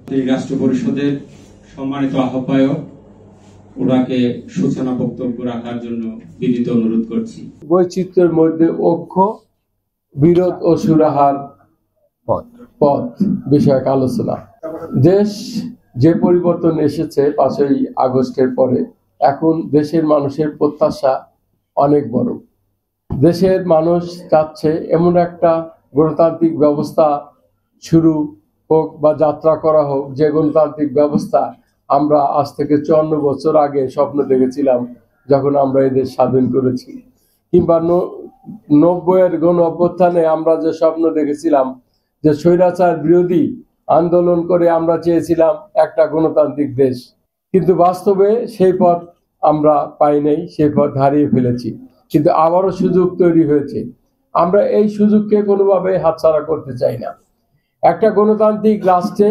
রাষ্ট্র পরিষদের সম্মানিত আহ্বায়ক ওনাকে সূচনা বক্তব্য রাখার জন্য বিনীত অনুরোধ করছি। বৈচিত্র্যের মধ্যে ঐক্য, বিরোধ ও সুরাহার পথ বিষয়ক আলোচনা। দেশ যে পরিবর্তন এসেছে 5ই আগস্টের পরে, এখন দেশের মানুষের প্রত্যাশা অনেক বড়। দেশের মানুষ চাচ্ছে এমন একটা গণতান্ত্রিক ব্যবস্থা শুরু হোক বা যাত্রা করা হোক, যে গণতান্ত্রিক ব্যবস্থা আমরা আজ থেকে 54 বছর আগে স্বপ্ন দেখেছিলাম যখন আমরা এই দেশ স্বাধীন করেছি, কিংবা 90-এর গণ অভ্যুত্থানে আমরা যে স্বপ্ন দেখেছিলাম যে স্বৈরাচার বিরোধী আন্দোলন করে আমরা চেয়েছিলাম একটা গণতান্ত্রিক দেশ, কিন্তু বাস্তবে সেই পথ আমরা পাই নাই, সেই পথ হারিয়ে ফেলেছি। কিন্তু আবারও সুযোগ তৈরি হয়েছে, আমরা এই সুযোগকে কোনোভাবে হাতছাড়া করতে চাই না। একটা গণতান্ত্রিক রাষ্ট্রে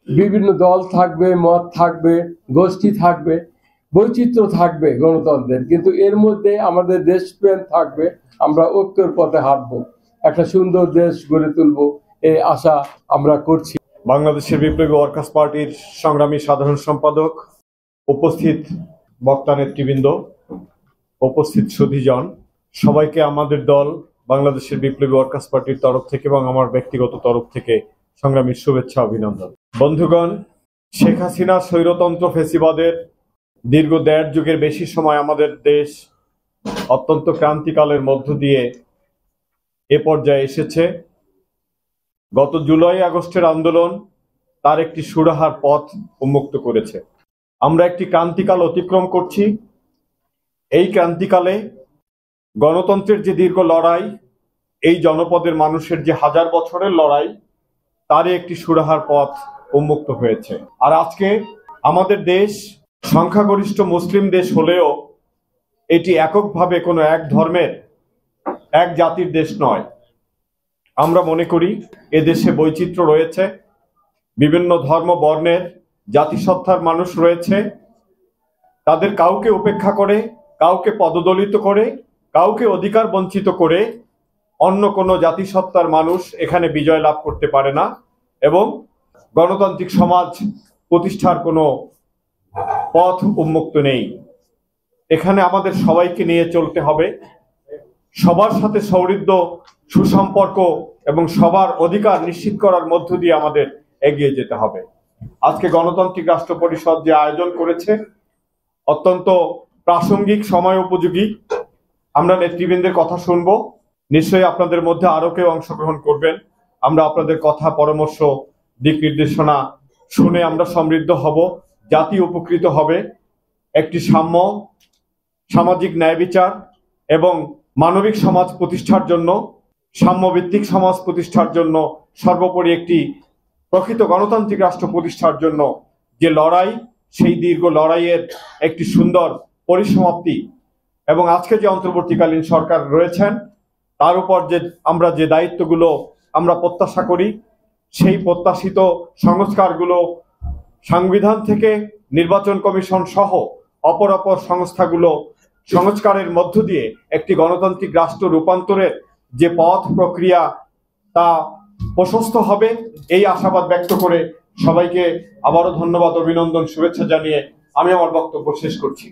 বিভিন্ন দল থাকবে, মত থাকবে, গোষ্ঠী থাকবে, বৈচিত্র্য থাকবে গণতন্ত্রের, কিন্তু এর মধ্যে আমাদের দেশপ্রেম থাকবে। আমরা ঐক্যের পথে হাঁটবো, একটা সুন্দর দেশ গড়ে তুলবো, এই আশা আমরা করছি। বাংলাদেশের বিপ্লবী ওয়ার্কার্স পার্টির সংগ্রামী সাধারণ সম্পাদক, উপস্থিত বক্তা নেতৃবৃন্দ, উপস্থিত সুধীজন, সবাইকে আমাদের দল বাংলাদেশের বিপ্লবী ওয়ার্কার্স পার্টির তরফ থেকে এবং আমার ব্যক্তিগত তরফ থেকে সংগ্রামী শুভেচ্ছা, অভিনন্দন। বন্ধুগণ, শেখ হাসিনা স্বৈরতন্ত্র ফ্যাসিবাদের দীর্ঘ 1.5 যুগের বেশি সময় আমাদের দেশ অত্যন্ত ক্রান্তিকালের মধ্য দিয়ে এ পর্যায়ে এসেছে। গত জুলাই আগস্টের আন্দোলন তার একটি সুরাহার পথ উন্মুক্ত করেছে। আমরা একটি ক্রান্তিকাল অতিক্রম করছি। এই ক্রান্তিকালে গণতন্ত্রের যে দীর্ঘ লড়াই, এই জনপদের মানুষের যে 1000 বছরের লড়াই, তারই একটি সুরাহার পথ উন্মুক্ত হয়েছে। আর আজকে আমাদের দেশ সংখ্যাগরিষ্ঠ মুসলিম দেশ হলেও এটি এককভাবে কোনো এক ধর্মের, এক জাতির দেশ নয়। আমরা মনে করি এ দেশে বৈচিত্র্য রয়েছে, বিভিন্ন ধর্ম বর্ণের জাতিসত্তার মানুষ রয়েছে। তাদের কাউকে উপেক্ষা করে, কাউকে পদদলিত করে, কাউকে অধিকার বঞ্চিত করে অন্য কোনো জাতিসত্তার মানুষ এখানে বিজয় লাভ করতে পারে না, এবং গণতান্ত্রিক সমাজ প্রতিষ্ঠার কোনো পথ উন্মুক্ত নেই। এখানে আমাদের সবাইকে নিয়ে চলতে হবে, সবার সাথে সৌহৃদ্য, সুসম্পর্ক এবং সবার অধিকার নিশ্চিত করার মধ্য দিয়ে আমাদের এগিয়ে যেতে হবে। আজকে গণতান্ত্রিক রাষ্ট্র পরিষদ যে আয়োজন করেছে অত্যন্ত প্রাসঙ্গিক, সময় উপযোগী। আমরা নেতৃবৃন্দের কথা শুনবো, নিশ্চয়ই আপনাদের মধ্যে আরো কেউ অংশগ্রহণ করবেন। আমরা আপনাদের কথা, পরামর্শ, দিক নির্দেশনা শুনে আমরা সমৃদ্ধ হব, জাতি উপকৃত হবে। একটি সাম্য, সামাজিক ন্যায় বিচার এবং মানবিক সমাজ প্রতিষ্ঠার জন্য, সাম্যভিত্তিক সমাজ প্রতিষ্ঠার জন্য, সর্বোপরি একটি প্রকৃত গণতান্ত্রিক রাষ্ট্র প্রতিষ্ঠার জন্য যে লড়াই, সেই দীর্ঘ লড়াইয়ের একটি সুন্দর পরিসমাপ্তি। এবং আজকে যে অন্তর্বর্তীকালীন সরকার রয়েছেন, তার উপর যে আমরা যে দায়িত্বগুলো আমরা প্রত্যাশা করি, সেই প্রত্যাশিত সংস্কারগুলো সংবিধান থেকে নির্বাচন কমিশন সহ অপর সংস্থাগুলো সংস্কারের মধ্য দিয়ে একটি গণতান্ত্রিক রাষ্ট্র রূপান্তরের যে পথ প্রক্রিয়া, তা প্রশস্ত হবে, এই আশাবাদ ব্যক্ত করে সবাইকে আবারও ধন্যবাদ, অভিনন্দন, শুভেচ্ছা জানিয়ে আমি আমার বক্তব্য শেষ করছি।